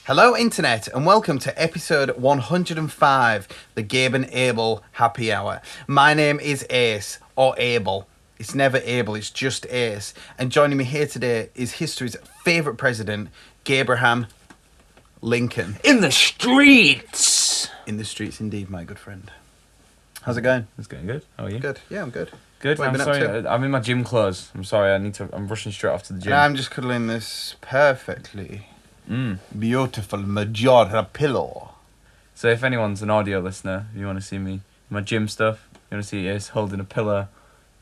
Hello Internet and welcome to episode 105, the Gabe and Abel Happy Hour. My name is Ace, or Abel. It's never Abel, it's just Ace. And joining me here today is history's favourite president, Gabraham Lincoln. In the streets! In the streets indeed, my good friend. How's it going? It's going good. How are you? Good, yeah, I'm good. Good. What have I'm you been up sorry. to? I'm in my gym clothes. I'm sorry. I'm rushing straight off to the gym. And I'm just cuddling this perfectly beautiful Majora pillow. So if anyone's an audio listener, if you want to see me, my gym stuff, you want to see Ace holding a pillow,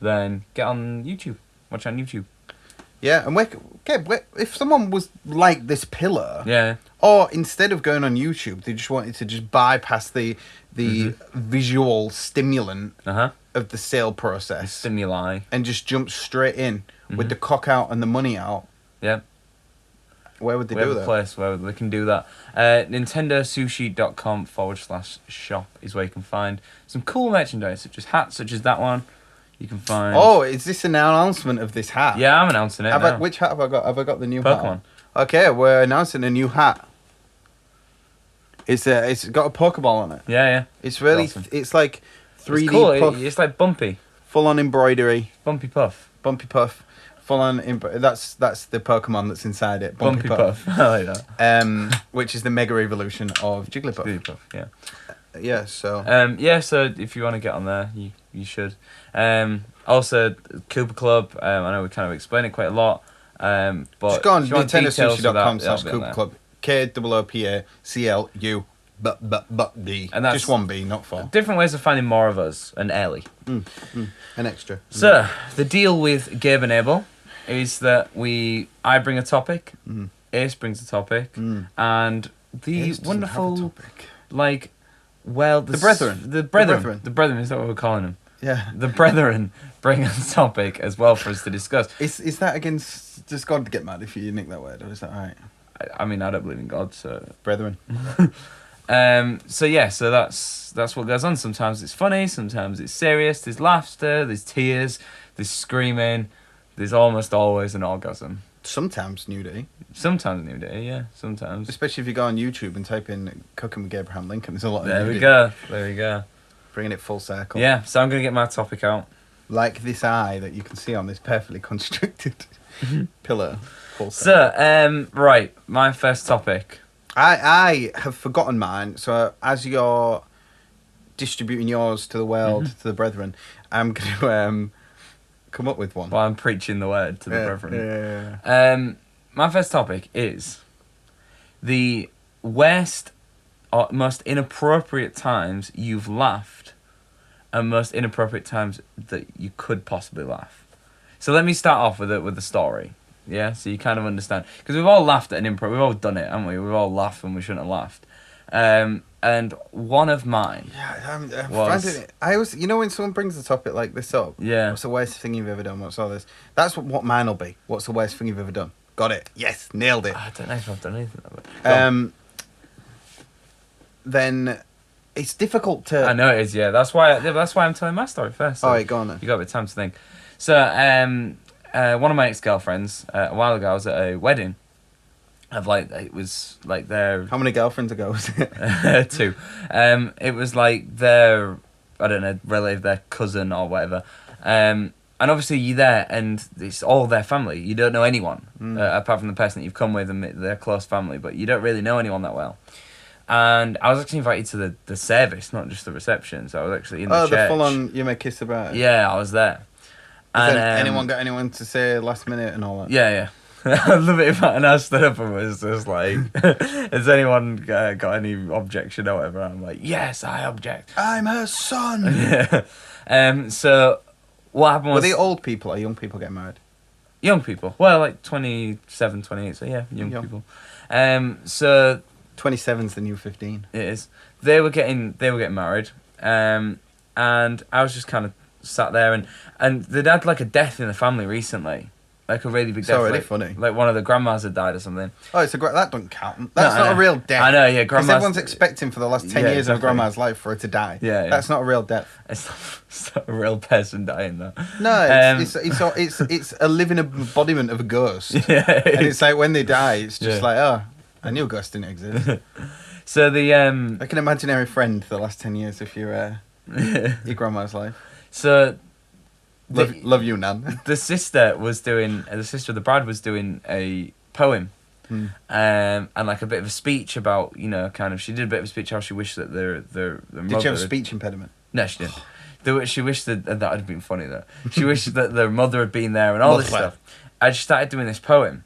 then get on YouTube. Watch on YouTube. Yeah, and if someone was like this pillar, Yeah. or instead of going on YouTube, they just wanted to just bypass the visual stimulant of the sale process, Stimuli. and just jump straight in with the cock out and the money out, Yeah. where would they We do have a that? place where they can do that. NintendoSushi.com/shop is where you can find some cool merchandise, such as hats, such as that one. You can find... Oh, is this an announcement of this hat? Yeah, I'm announcing it now. Which hat have I got? Have I got the new Pokemon. hat? Okay, we're announcing a new hat. It's got a Pokeball on it. Yeah. It's really, Awesome. it's like 3D It's cool. puff, It's like bumpy. full on embroidery. Bumpy puff. Bumpy Puff, full on. That's the Pokemon that's inside it. Bumpy puff. I like that. Which is the Mega Evolution of Jigglypuff. Jigglypuff, yeah. Yeah. So. So if you want to get on there, you should. Also, Cooper Club. I know we kind of explain it quite a lot. But just go on if you want details for that, NintendoSushi.com/Cooper Club. KOOPACLU B. And that's just one B, not four. Different ways of finding more of us and Ellie. An extra. So the deal with Gabe and Abel is that I bring a topic, Ace brings a topic, and the Ace doesn't wonderful, have a topic. the brethren. The brethren is that what we're calling them? Yeah. The brethren bring a topic as well for us to discuss. Is that against? Does God get mad if you nick that word, or is that right? I mean, I don't believe in God, so... Brethren. So that's what goes on. Sometimes it's funny, sometimes it's serious. There's laughter, there's tears, there's screaming. There's almost always an orgasm. Sometimes nudity. Sometimes nudity, yeah. Sometimes. Especially if you go on YouTube and type in "Cooking with Abraham Lincoln," there's a lot of nudity. There we go. Bringing it full circle. Yeah, so I'm going to get my topic out. Like this eye that you can see on this perfectly constructed pillar. Full So, circle. right, my first topic. I have forgotten mine, so as you're distributing yours to the world, to the brethren, I'm going to come up with one. While I'm preaching the word to the brethren. Yeah. My first topic is the worst or most inappropriate times you've laughed and most inappropriate times that you could possibly laugh. So let me start off with a story. Yeah, so you kind of understand. Because we've all laughed at an improv. We've all done it, haven't we? We've all laughed when we shouldn't have laughed. And one of mine... Yeah, I'm was- finding it. I always, when someone brings a topic like this up, Yeah. what's the worst thing you've ever done? What's all this? That's what mine will be. What's the worst thing you've ever done? Got it. Yes, nailed it. I don't know if I've done anything of it. Then it's difficult to... I know it is, yeah. That's why I'm telling my story first. So All right, go on then. You got a bit of time to think. So, one of my ex-girlfriends, a while ago, I was at a wedding. It was like their... How many girlfriends ago was it? 2. It was like their, I don't know, relative, their cousin or whatever. And obviously you're there and it's all their family. You don't know anyone, apart from the person that you've come with and their close family, but you don't really know anyone that well. And I was actually invited to the service, not just the reception. So I was actually in the church. Oh, the full-on you may kiss the bride. Yeah, I was there. And anyone got anyone to say last minute and all that? Yeah. I'd love it if I stood up and was just like, has anyone got any objection or whatever? I'm like, yes, I object. I'm her son. Yeah. So what happened was... Were they old people or young people getting married? Young people. Well, like 27, 28, so yeah, young people. So 27's the new 15. it is. They were getting married. And I was just kind of sat there and they'd had like a death in the family recently. Like a really big It's death. already like, funny. Like one of the grandmas had died or something. Oh, that doesn't count. That's No, not I a know. real death. I know, yeah, Because grandma's... everyone's expecting for the last 10 Yeah, years of a exactly. grandma's life for her to die. Yeah. That's not a real death. It's not a real person dying, though. No, it's a living embodiment of a ghost. Yeah. And it's like when they die, it's just Yeah. like, oh, I knew a ghost didn't exist. So the... Like an imaginary friend for the last 10 years of your grandma's life. So... Love you, Nan. The sister of the bride was doing a poem. And like a bit of a speech about, she did a bit of a speech how she wished that their mother... Did she have a speech impediment? No, she didn't. She wished that would have been funny though. She wished that their mother had been there and all this stuff. And she started doing this poem,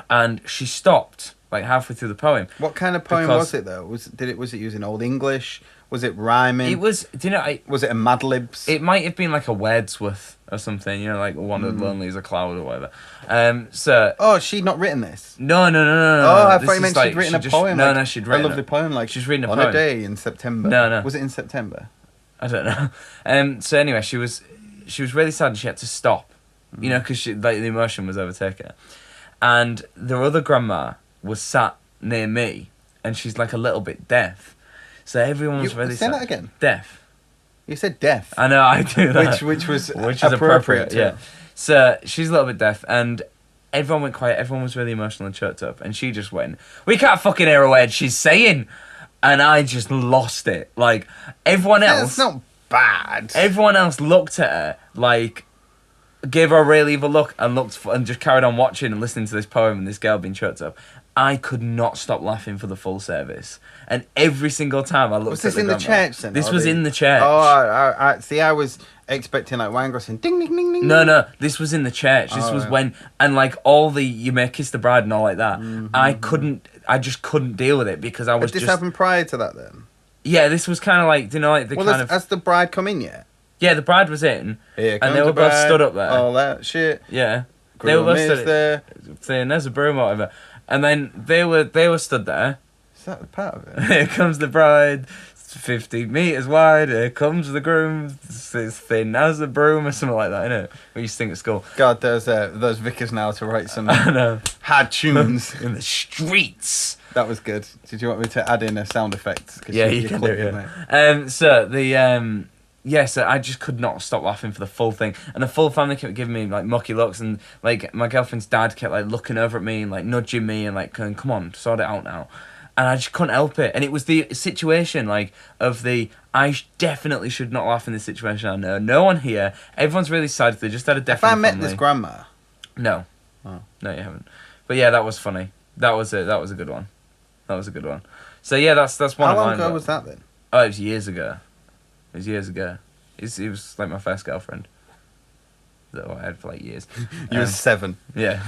and she stopped like halfway through the poem. What kind of poem was it though? Was it using Old English? Was it rhyming? It was. Was it a Mad Libs? It might have been like a Wordsworth or something. Like one of the Lonely as a Cloud or whatever. So. Oh, she'd not written this. No. Oh, I thought you meant she'd written a poem. No, she'd written a lovely poem. Like she's written a on poem. a day in September. No. Was it in September? I don't know. So anyway, she was really sad and she had to stop, because the emotion was overtaking her. And the other grandma was sat near me, and she's like a little bit deaf. So everyone was really sad. Say that again. Deaf. You said deaf. I know, I do that. Which was appropriate. Yeah. So she's a little bit deaf, and everyone went quiet. Everyone was really emotional and choked up, and she just went, "We can't fucking hear a word she's saying." And I just lost it. Like, everyone else... That's not bad. Everyone else looked at her, like, gave her a real evil look and just carried on watching and listening to this poem and this girl being choked up. I could not stop laughing for the full service. And every single time I looked at Was this in the church then? This was in the church. Oh, I see, I was expecting, like, Wayne Gross saying, ding, ding, ding, ding. No, this was in the church. This was when... And, like, all the You May Kiss the Bride and all like that. I just couldn't deal with it because I was Did this happen prior to that then? Yeah, this was kind of like, Has the bride come in yet? Yeah, the bride was in, Here and they were both stood up there. All that shit. Yeah, They were both stood there. Saying there's a broom or whatever, and then they were stood there. Is that the part of it? Here comes the bride, 50 meters wide. Here comes the groom, it's thin as a broom or something like that. Innit? We used to sing at school. God, there's vicars now to write some I know. hard tunes In the streets. That was good. Did you want me to add in a sound effect? Yeah, you can do it. Yeah. So the so I just could not stop laughing for the full thing, and the full family kept giving me like mucky looks, and like my girlfriend's dad kept like looking over at me and like nudging me and like going, "Come on, sort it out now." And I just couldn't help it. And it was the situation like of definitely should not laugh in this situation. I know no one here. Everyone's really sad. They just had a death. Have I met this grandma? No. Oh. No, you haven't. But yeah, that was funny. That was it. That was a good one. That was a good one. So yeah, that's one How of mine. long ago was that then? Oh, it was years ago. It was like my first girlfriend. That I had for like years. You were 7. Yeah.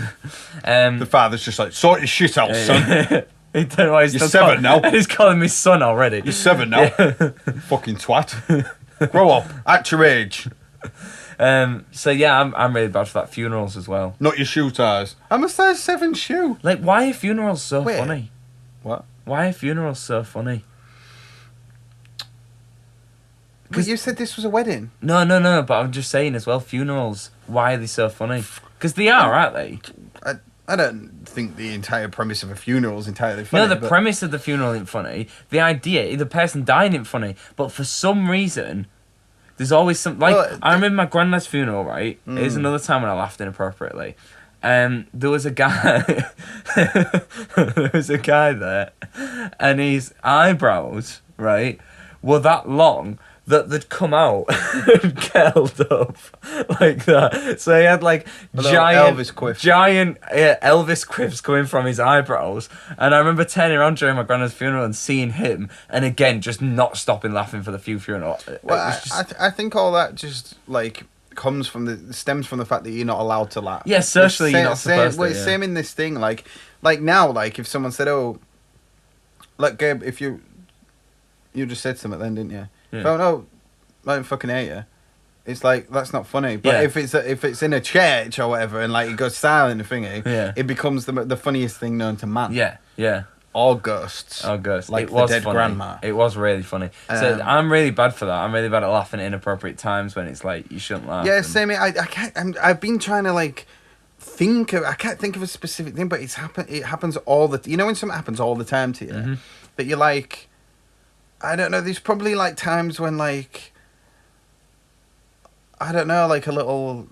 The father's just like, sort your shit out, son. He don't know why he's You're 7 now. He's calling me son already. You're 7 now. Fucking twat. Grow up. At your age. So yeah, I'm really bad for that. Funerals as well. Not your shoe ties. I'm a size 7 shoe. Like, why are funerals so funny? What? Why are funerals so funny? But you said this was a wedding. No, but I'm just saying as well, funerals, why are they so funny? Because they are, aren't they? I don't think the entire premise of a funeral is entirely funny. No, the premise of the funeral isn't funny. The idea, the person dying isn't funny. But for some reason, there's always some... Like, I remember my granddad's funeral, right? Here's another time when I laughed inappropriately. There was a guy... there was a guy there, and his eyebrows, right, were that long that they'd come out and curled up like that. So he had like giant Elvis quiffs coming from his eyebrows. And I remember turning around during my granddad's funeral and seeing him, and again just not stopping laughing for the funeral. Well, I think all that just like stems from the fact that you're not allowed to laugh. Yeah, socially you're not supposed to. Well, it's same in this thing. Like now, like if someone said, "Oh, like Gabe, if you just said something then, didn't you?" Yeah. If I don't fucking hate you. It's like that's not funny. But if it's in a church or whatever and like it goes silent and thingy, it becomes the funniest thing known to man. Yeah. Or ghosts. Oh, ghosts. Like it was the dead funny. grandma. It was really funny. So I'm really bad for that. I'm really bad at laughing at inappropriate times when it's like you shouldn't laugh. Yeah, same. I can't. I've been trying to like can't think of a specific thing, but it happens all the. You know when something happens all the time to you, Mm-hmm. that you're like, I don't know. There's probably like times when like, I don't know, like a little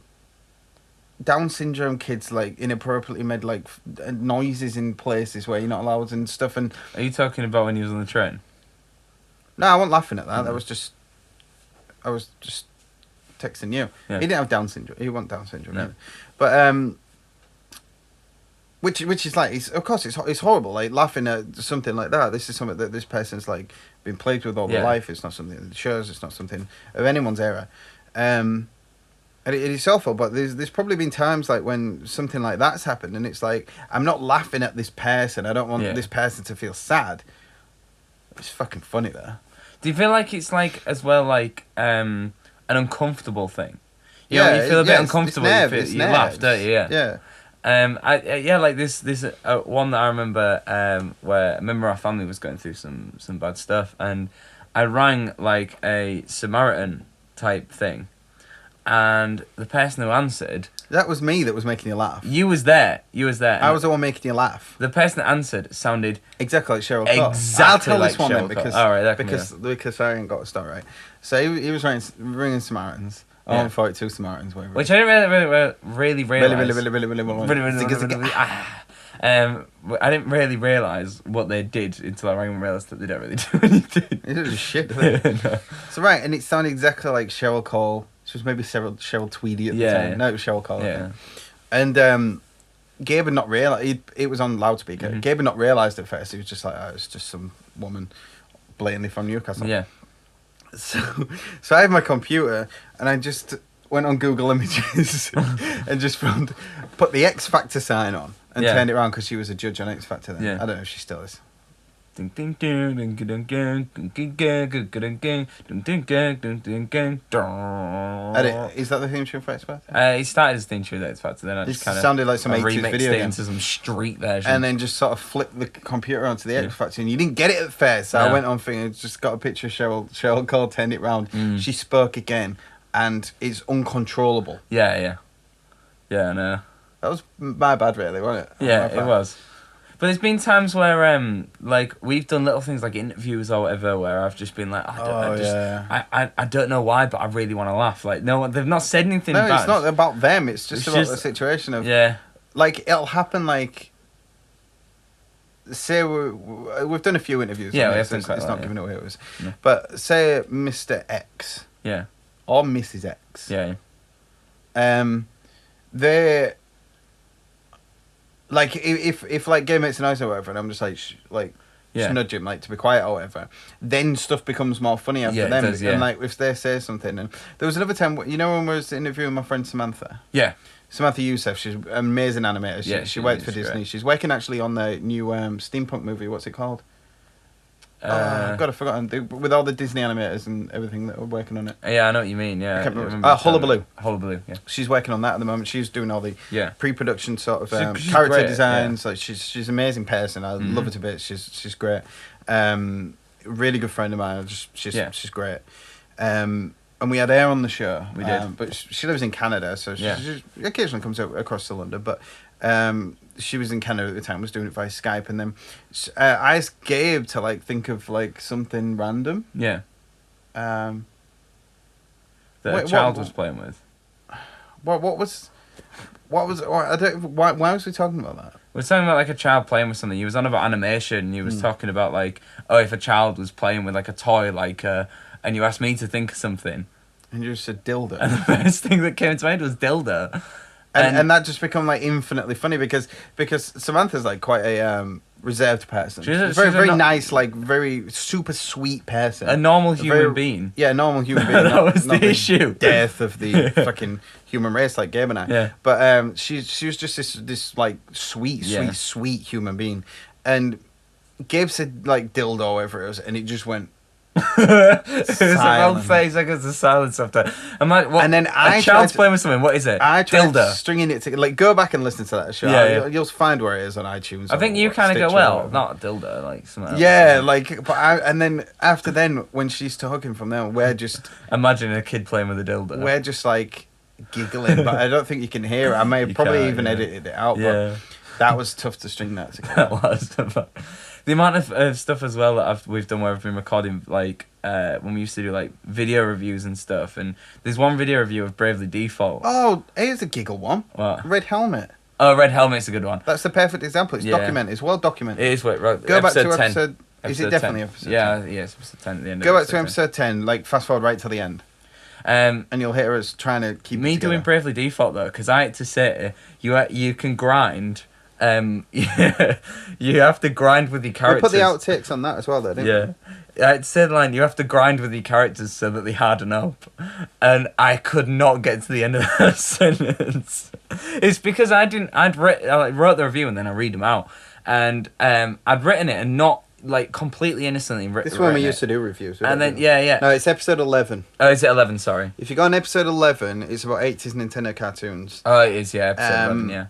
Down syndrome kids like inappropriately made like noises in places where you're not allowed and stuff. And Are you talking about when he was on the train? no, I wasn't laughing at that. Mm. I was just texting you. Yeah. He didn't have Down syndrome. He wasn't Down syndrome. No. Either. But which is like, of course it's horrible. Like laughing at something like that. This is something that this person's like been plagued with all their life. It's not something that shows. It's not something of anyone's era. And it is awful. But there's probably been times like when something like that's happened, and it's like I'm not laughing at this person. I don't want this person to feel sad. It's fucking funny though. Do you feel like it's like as well like an uncomfortable thing? You know, you feel a bit uncomfortable. You laugh, don't you? Yeah. Yeah. Like this one that I remember where I remember our family was going through some bad stuff, and I rang like a Samaritan type thing, and the person who answered, that was me that was making you laugh. You was there. I was the one making you laugh. The person that answered sounded exactly like Cheryl Cole. Exactly I'll tell like this one Cheryl then because Cole. All right, because I ain't got a start right. So he was ringing Samaritans. Yeah. 142 Samaritans, whatever. Which I didn't really realise. I didn't really realise what they did until I rang and realised that they don't really do anything. It was just shit, didn't it? No. So right, and it sounded exactly like Cheryl Cole. She was maybe Cheryl Tweedy at the time. Yeah. No, it was Cheryl Cole. Yeah. And Gabe had not realised. It was on loudspeaker. Mm-hmm. Gabe had not realised at first. He was just like, oh, it's just some woman blatantly from Newcastle. Yeah. So I have my computer and I just went on Google Images and just put the X Factor sign on and turned it around because she was a judge on X Factor then. Yeah. I don't know if she still is. Is that the theme tune for X Factor? It started as theme tune for X Factor, then I just kind of sounded like some 80s remixed video it game. into some street version. And then just sort of flipped the computer onto the X Factor, and you didn't get it at first. So I went on thing and just got a picture of Cheryl Cole, turned it round. She spoke again, and it's uncontrollable. Yeah, I know. That was my bad, really, wasn't it? Yeah, it was. But there's been times where, like, we've done little things like interviews or whatever, where I've just been like, I don't know why, but I really want to laugh. Like, no, they've not said anything bad. No, it's not about them. It's just about the situation of... Yeah. Like, it'll happen, like... Say we've done a few interviews. Yeah, it's not giving away it was. No. But say Mr. X. Yeah. Or Mrs. X. Yeah. They... Like, if like Gabe makes a noise or whatever, and I'm just like, just nudge him, like, to be quiet or whatever, then stuff becomes more funny after them. It does, And, like, if they say something. And there was another time, you know when we was interviewing my friend Samantha? Yeah. Samantha Youssef, she's an amazing animator. She works for Disney. Great. She's working actually on the new steampunk movie. What's it called? I've forgotten. With all the Disney animators and everything that are working on it. Yeah, I know what you mean. Yeah, I can't remember. Hullabaloo. Hullabaloo. Yeah. She's working on that at the moment. She's doing all the pre-production sort of she's character great, designs. Like she's an amazing person. I love her to bits. She's great. Really good friend of mine. She's great. And we had her on the show. We did. But she lives in Canada, so she occasionally comes out across to London. But she was in Canada at the time, was doing it via Skype, and then I asked Gabe to like think of like something random. Yeah. That a child was playing with. What was I don't why was we talking about that? We were talking about like a child playing with something. You was on about animation. You was talking about like, oh, if a child was playing with like a toy, like and you asked me to think of something. And you just said dildo. And the first thing that came to mind was dildo. And that just become like infinitely funny because Samantha's like quite a reserved person. She's a very nice, like very super sweet person. A normal human being. Yeah, a normal human being. That was the issue. Death of the fucking human race, like Gabe and I. Yeah. But she was just this like sweet human being, and Gabe said like dildo or whatever it was, and it just went. It was about 30 seconds of silence after. I'm like, what? And then a child's playing with something. What is it? I tried dildo. Stringing it together. Like, go back and listen to that show. Yeah. You'll find where it is on iTunes. I think you kind of go, well, not dildo, like something else. Yeah, like, and then after then, when she's talking from there, we're just imagining a kid playing with a dildo. We're just like giggling, but I don't think you can hear it. I may have You probably can't, even yeah. edited it out, Yeah. but that was tough to string that together. That was. The amount of stuff as well that we've done where I've been recording, like when we used to do like video reviews and stuff. And there's one video review of Bravely Default. Oh, here's a giggle one. What? Red Helmet. Oh, Red Helmet's a good one. That's the perfect example. It's Yeah. documented. It's well documented. It is. Wait, right. Go back to 10. episode. Is it Episode definitely 10. episode? Yeah, 10? yeah, it's episode 10 at the end. Go of back to episode 10. Like fast forward right till the end, 10. and you'll hear us trying to keep Me it together. doing Bravely Default though, because I had to say you can grind. You have to grind with your We'll characters. put the outtakes on that as well, though, didn't we? Yeah. It said line, you have to grind with your characters so that they harden up. And I could not get to the end of that sentence. It's because I wrote the review and then I read them out. And I'd written it and not like completely innocently This is when we used to do reviews. And then, yeah. No, it's episode 11. Oh, is it 11? Sorry. If you go on episode 11, it's about 80s Nintendo cartoons. Oh, it is, yeah, episode 11, yeah.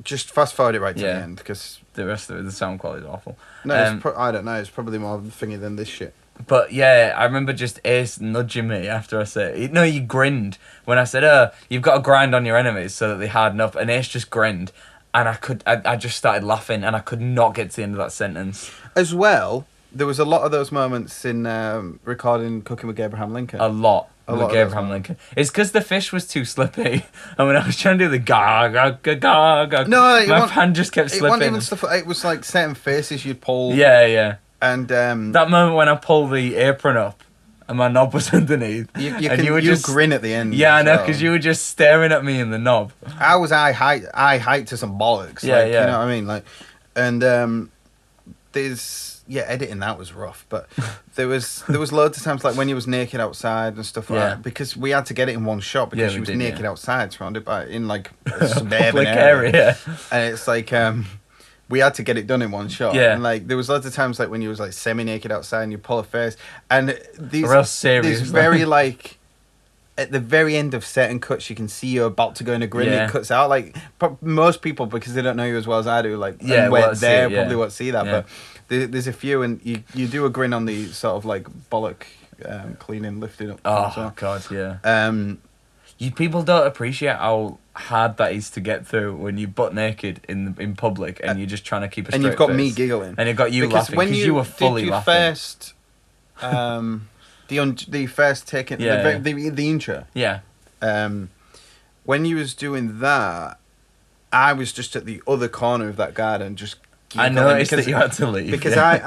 Just fast forward it right to the Yeah. end, because... The rest of it, the sound quality is awful. No, I don't know, it's probably more thingy than this shit. But yeah, I remember just Ace nudging me after I said, no, you grinned when I said, you've got to grind on your enemies so that they harden up, and Ace just grinned, and I just started laughing, and I could not get to the end of that sentence. As well, there was a lot of those moments in recording Cooking with Abraham Lincoln. A lot of with those Abraham Lincoln. It's because the fish was too slippy, and when I was trying to do the ga, No, my hand just kept It wasn't slipping. even stuff. It was like certain faces you'd pull. Yeah. And That moment when I pulled the apron up, and my knob was underneath. you were just grin at the end. Yeah, I know, so. because you were just staring at me in the knob. I was eye height to some bollocks. Yeah, like, yeah. You know what I mean? Like, and editing that was rough, but there was loads of times like when he was naked outside and stuff like that, because we had to get it in one shot because she was naked outside, surrounded by in like a suburban Public area, and it's like we had to get it done in one shot. Yeah. And like there was loads of times like when you was like semi-naked outside and you pull a face, and Real serious, these very like at the very end of certain cuts you can see you're about to go in a grin. Yeah. It cuts out like most people, because they don't know you as well as I do, like Yeah, and we're won't see there it, yeah. probably won't see that. Yeah. But there's a few, and you do a grin on the sort of like bollock cleaning, lifting up. Oh, as well. God, yeah. People don't appreciate how hard that is to get through when you're butt naked in public and you're just trying to keep a straight and you've got face. me giggling, And you've got you because laughing because you were fully did your laughing. first the first taking Yeah, the intro. Yeah. When you was doing that, I was just at the other corner of that garden, just I giggling noticed that you had to leave. because yeah.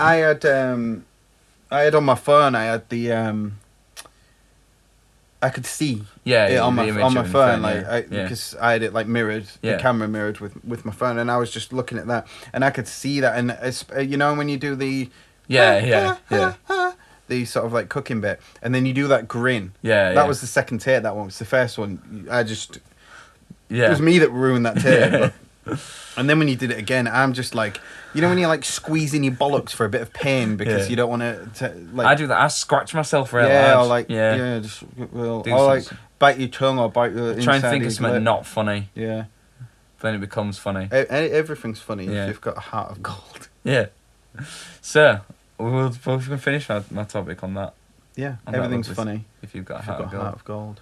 I had on my phone. I had the I could see it on the my image on my of phone, the like yeah. Yeah. because I had it like mirrored, Yeah. the camera mirrored with my phone, and I was just looking at that, and I could see that, and it's, you know when you do the Yeah. the sort of like cooking bit, and then you do that grin. Yeah, That was the second take. That one was the first one. It Yeah. was me that ruined that take. But, and then when you did it again, I'm just like, you know when you're like squeezing your bollocks for a bit of pain because Yeah. you don't want to like. I do that. I scratch myself real yeah, hard. or like yeah. just or Do like some- bite your tongue or bite your. Try and inside think your of something lip. not funny. Yeah, Then it becomes funny. everything's funny Yeah. if you've got a heart of gold. Yeah. So, we're going to finish my topic on that. Yeah, And that everything's was- funny If you've got a if you've heart got of a gold. heart of gold.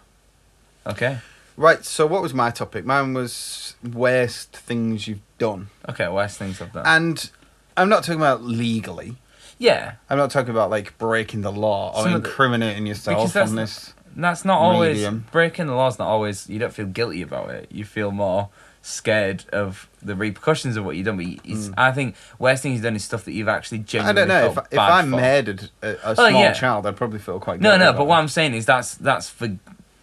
Okay. Right, so what was my topic? Mine was worst things you've done. Okay, worst things I've done. And I'm not talking about legally. Yeah. I'm not talking about like breaking the law or Some of the- incriminating yourself that's on this. That's not always... medium. Breaking the law's not always... You don't feel guilty about it. You feel more scared of the repercussions of what you've done. But it's, I think worst thing you've done is stuff that you've actually I genuinely don't know. felt If bad I for. murdered a small yeah. child, I'd probably feel quite No, guilty no, about but it. what I'm saying is that's for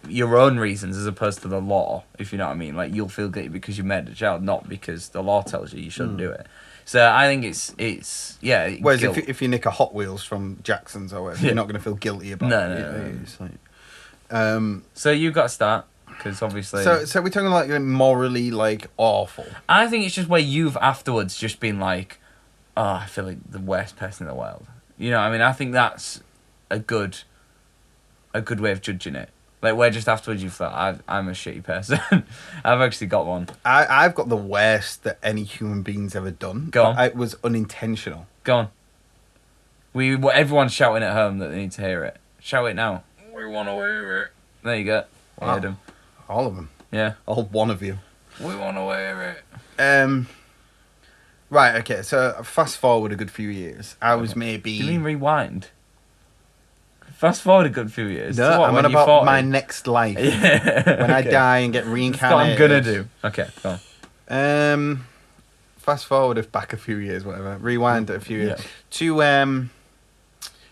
your own reasons as opposed to the law, if you know what I mean. Like, you'll feel guilty because you murdered a child, not because the law tells you shouldn't do it. So I think it's yeah. Whereas guilt. if you nick a Hot Wheels from Jackson's or whatever, Yeah. you're not going to feel guilty about No, it. no. It's like, So you got to start, because obviously... so we're talking like morally like awful. I think it's just where you've afterwards just been like, oh, I feel like the worst person in the world. You know what I mean? I think that's a good way of judging it. Like, where just afterwards you thought, I'm a shitty person. I've actually got one. I've got the worst that any human being's ever done. Go on. But it was unintentional. Go on. Everyone's shouting at home that they need to hear it. Shout it now. We want to hear it. There you go. I Wow. heard him. All of them. Yeah. All one of you. We want to wear it. Right, okay, so fast forward a good few years. I was maybe... Do you mean rewind? Fast forward a good few years. No, To what, I'm when on you're about 40? my next life. Yeah. When I Okay. die and get That's reincarnated. what I'm gonna do. Okay, go on. Fast forward back a few years, whatever. Rewind a few years. Yeah. To,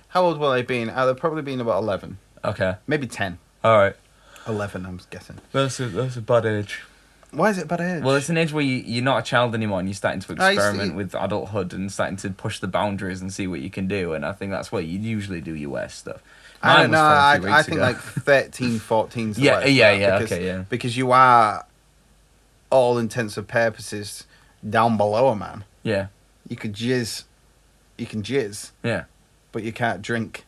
how old will I have been? I'd have probably been about 11. Okay. Maybe 10. Alright. 11, I'm guessing. That's a bad age. Why is it a bad age? Well, it's an age where you're not a child anymore and you're starting to I see. experiment with adulthood and starting to push the boundaries and see what you can do. And I think that's where you usually do your worst stuff. I don't know. I I think like 13, 14 's the Yeah, worst yeah, part, yeah, because, okay, yeah. Because you are, all intents and purposes, down below a man. Yeah. You can jizz, Yeah. but you can't drink.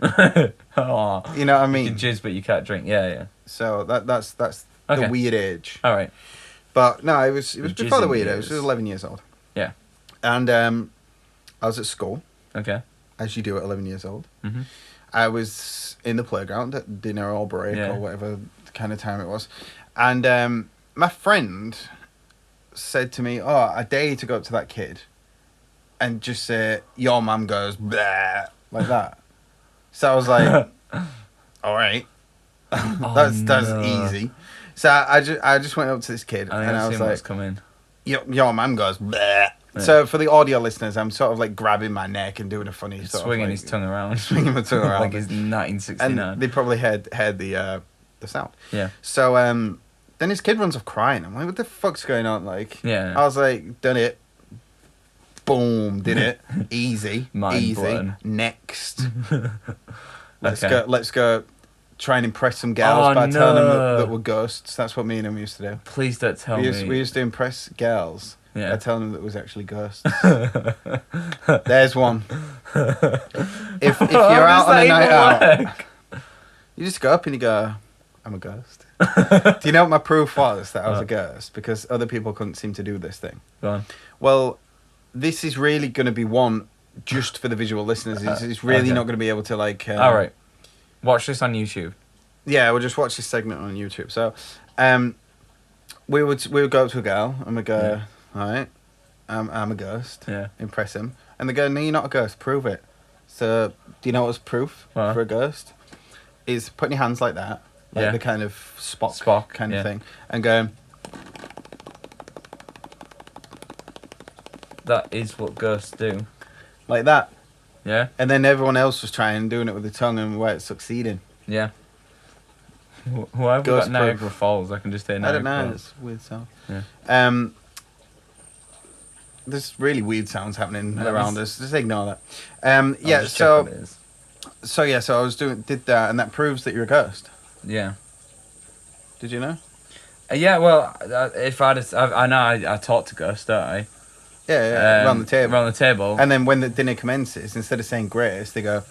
Oh, You know what I you mean? can jizz, but you can't drink. Yeah, yeah. So that's Okay. the weird age. All right. But no, it was The before the jizzing weird age. I was years. 11 years old. Yeah. And I was at school, Okay. as you do at 11 years old. Mm-hmm. I was in the playground at dinner or break Yeah. or whatever kind of time it was. And my friend said to me, "Oh, I dare you to go up to that kid and just say, your mum goes, bleh, like that." So I was like, all right. That's no. easy. So I just went up to this kid I and I was what's like, coming. your mum goes, bleh. Yeah. So for the audio listeners, I'm sort of like grabbing my neck and doing a funny He's sort swinging of his tongue around. swinging my tongue around. like it's 1969. And they probably heard the sound. Yeah. So then his kid runs off crying. I'm like, what the fuck's going on? Like, Yeah. I was like, done it. Boom, did it. Easy. Mind easy. blown. Next. Okay. Let's go try and impress some girls Oh, by telling them no. that we're ghosts. That's what me and him used to do. Please don't tell We me. used to impress girls Yeah. by telling them that it was actually ghosts. There's one. If How you're does out on that a night even out, work? you just go up and you go, I'm a ghost. Do you know what my proof was that I was a ghost? Because other people couldn't seem to do this thing. Go on. Well, this is really going to be one just for the visual listeners. It's really Okay. not going to be able to like... All right. Watch this on YouTube. Yeah, we'll just watch this segment on YouTube. So, we would go up to a girl and we'd go, all right, I'm a ghost. Yeah. Impress him. And they go, no, you're not a ghost. Prove it. So, do you know what's proof What? for a ghost? Is putting your hands like that. Like Yeah. the kind of Spock kind yeah. of thing. And going, That is what ghosts do. like that. Yeah? And then everyone else was trying doing it with the tongue and where it's succeeding. Yeah. Why have we Ghost got Niagara proof. Falls? I can just say I Niagara don't know. Falls. It's a weird sound. Yeah. There's really weird sounds happening No, around it's- us. Just ignore that. I'll Yeah. just check what So it is. I was did that, and that proves that you're a ghost. Yeah. Did you know? Yeah, well, if I know I talk to ghosts, don't I? Yeah. Around the table. Around the table. And then when the dinner commences, instead of saying grace, they go.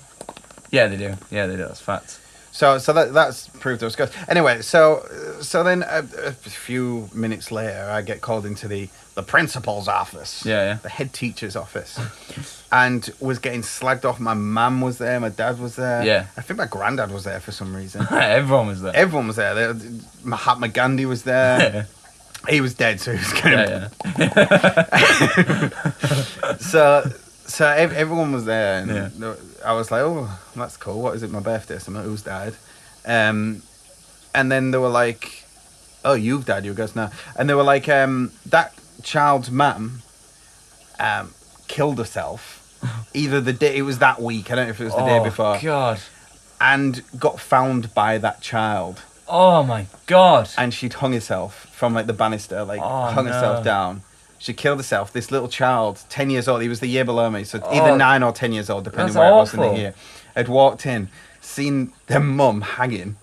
Yeah, they do. Yeah, they do. That's fact. So that's proof that was ghost. Anyway, so then a few minutes later, I get called into the principal's office. Yeah. The head teacher's office. And was getting slagged off. My mum was there. My dad was there. Yeah. I think my granddad was there for some reason. Everyone was there. Everyone was there. Mahatma Gandhi was there. He was dead, so he was kind of... So everyone was there, and I was like, "Oh, that's cool. What is it? My birthday? Something? Who's died?" And then they were like, "Oh, you've died. You guys now." And they were like, "That child's mum killed herself. Either the day it was that week. I don't know if it was the day before. God. And got found by that child." Oh my God. And she'd hung herself from like the banister, like hung no. herself down. She killed herself. This little child, 10 years old, he was the year below me, so either 9 or 10 years old, depending That's where it was in awful. the year, had walked in, seen their mum hanging.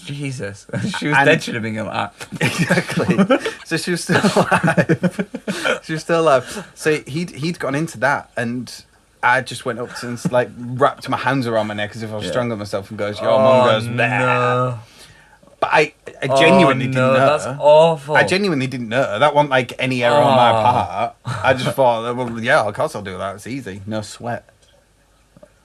Jesus. She was And- dead, should have been like that. Exactly. So she was still alive. She was still alive. So he'd gone into that, and I just went up to and like wrapped my hands around my neck as if I was strangling myself and goes, your mum goes, nah. But I genuinely didn't know. That's awful. I genuinely didn't know. That wasn't like any error on my part. I just thought, well, yeah, of course I'll do that. It's easy. No sweat.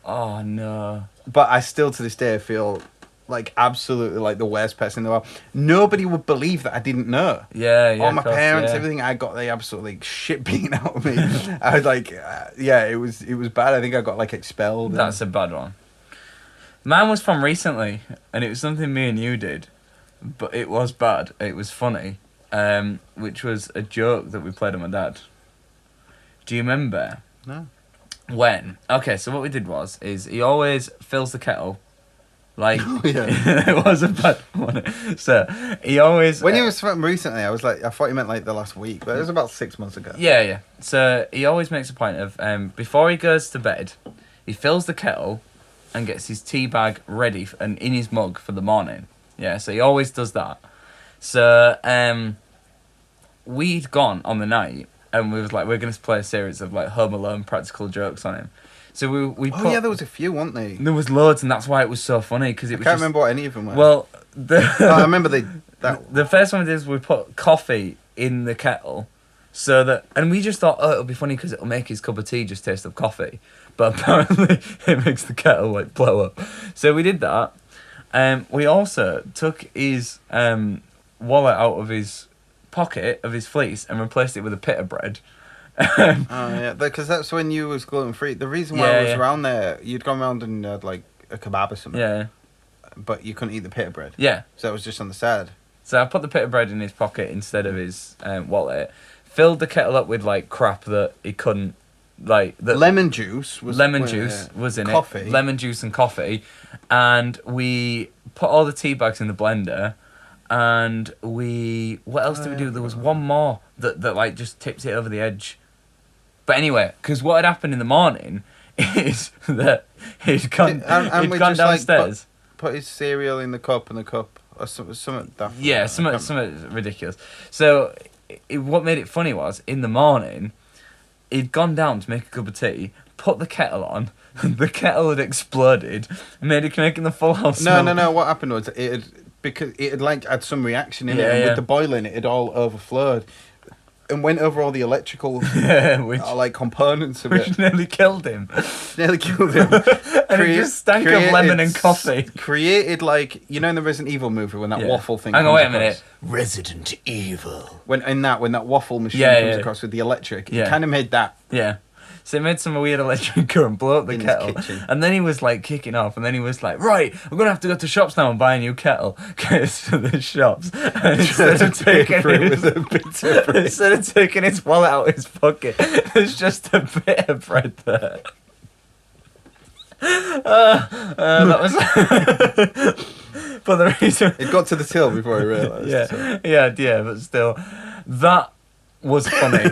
Oh no. But I still to this day feel like absolutely like the worst person in the world. Nobody would believe that I didn't know. Yeah. All my of course, parents, yeah. everything I got, they absolutely shit beaten out of me. I was like, it was bad. I think I got like expelled. That's a bad one. Mine was from recently, and it was something me and you did, but it was bad. It was funny, which was a joke that we played on my dad. Do you remember? No. When? Okay, so what we did is he always fills the kettle. Like, Yeah. it was a bad one. So, he always... When you was from recently, I was like, I thought you meant like the last week, but it was about 6 months ago. Yeah. So, he always makes a point of, before he goes to bed, he fills the kettle and gets his tea bag ready and in his mug for the morning. Yeah, so he always does that. So, we'd gone on the night, and we was like, we're going to play a series of like Home Alone practical jokes on him. So we Oh yeah, there was a few, weren't there? There was loads, and that's why it was so funny, because it was Can't remember what any of them were. Well, I remember the first one we did is we put coffee in the kettle, so that, and we just thought, it'll be funny because it'll make his cup of tea just taste of coffee, but apparently it makes the kettle like blow up. So we did that. We also took his wallet out of his pocket of his fleece and replaced it with a pita bread. Oh yeah, because that's when you was gluten free. The reason why I was around there, you'd gone around and had like a kebab or something. Yeah. But you couldn't eat the pita bread. Yeah. So it was just on the side. So I put the pita bread in his pocket instead of his wallet. Filled the kettle up with like crap that he couldn't, like lemon juice was in coffee. it. Lemon juice and coffee, and we put all the tea bags in the blender. And what else did we do? There was one more that like just tips it over the edge. But anyway, because what had happened in the morning is that he'd gone downstairs. Like, put his cereal in the cup and the cup, or something daft. Yeah, something ridiculous. So what made it funny was, in the morning, he'd gone down to make a cup of tea, put the kettle on, the kettle had exploded, made it making the full house smell. No. What happened was, because it had like had some reaction in it, and with the boiling, it had all overflowed. And went over all the electrical like components of which it. Nearly killed him. And it just stank of lemon and coffee. Created like, you know in the Resident Evil movie when that waffle thing Hang on, comes wait a across? minute. Resident Evil. When that waffle machine comes across with the electric, it kind of made that. Yeah. So it made some weird electric current blow up the In his kettle. kitchen. And then he was like kicking off, and then he was like, right, I'm going to have to go to shops now and buy a new kettle. Goes to the shops. And instead of taking his wallet out of his pocket, there's just a bit of bread there. That was... But the reason... It got to the till before I realised. Yeah, but still. That was funny.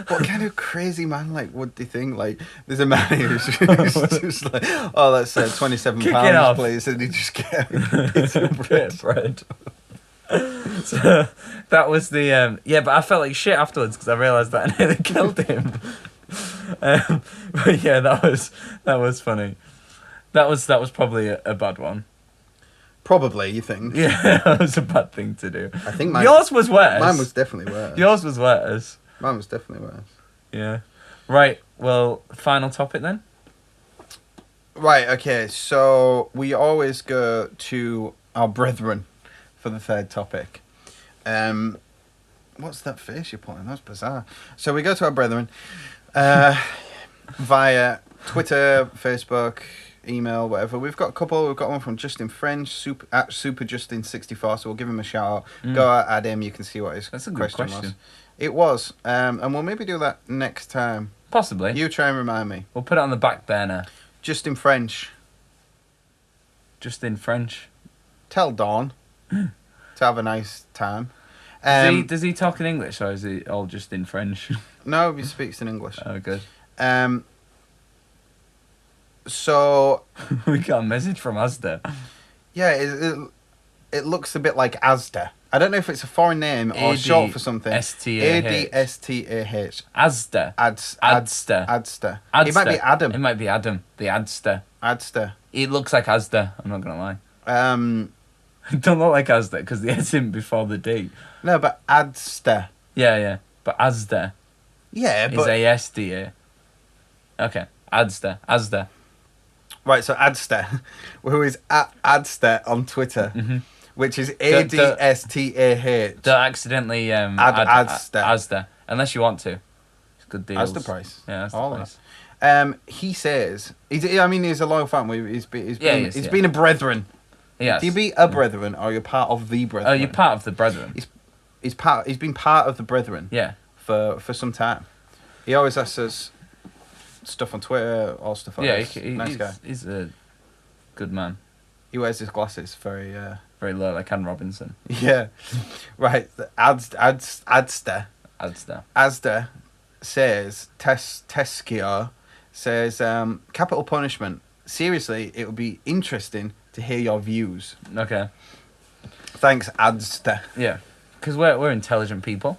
What kind of crazy man, like, what do you think? Like, there's a man who's just like, oh, that's £27, please, and he just get a bit of bread. So, that was the, but I felt like shit afterwards because I realised that I nearly killed him. But yeah, that was funny. That was probably a bad one. Probably, you think? Yeah, that was a bad thing to do. I think yours was worse. Mine was definitely worse. Yours was worse. Mine was definitely worse. Yeah. Right, well, final topic then? Right, okay, so we always go to our brethren for the third topic. What's that face you're putting? That's bizarre. So we go to our brethren via Twitter, Facebook, email, whatever. We've got a couple. We've got one from Justin French, at SuperJustin64, so we'll give him a shout out. Go at him, you can see what his That's a good question was. It was. And we'll maybe do that next time. Possibly. You try and remind me. We'll put it on the back burner. Justin French. Justin French. Tell Dawn to have a nice time. Does he talk in English, or is he all just in French? No, he speaks in English. Oh, good. So... We got a message from Asda. Yeah, it looks a bit like Asda. I don't know if it's a foreign name or short for something. ADSTAH. ADSTAH. Asda. Adsta. Adsta. It might be Adam. It might be Adam. The Adsta. Adsta. It looks like Asda, I'm not going to lie. It don't look like Asda, because the S in before the D. No, but Adsta. Yeah. But Asda. Yeah, is ASDA. Okay. Asda. Right, so Adster, who is at Adster on Twitter, which is ADSTAH. Don't accidentally Asda. Asda, unless you want to. It's good deals. Asda price. Yeah, Asda All price. that. He says, he's a loyal fan. He's been a brethren. Yes. Do you be a brethren, or you're part of the brethren? Oh, you're part of the brethren. He's been part of the brethren. Yeah. For some time. He always asks us stuff on Twitter, all stuff like this. Nice guy. He's a good man. He wears his glasses very Very low, like Ken Robinson. Yeah. Right. Adster says Teskio says capital punishment. Seriously, it would be interesting to hear your views. Okay. Thanks, Adster. Yeah. Because we're intelligent people.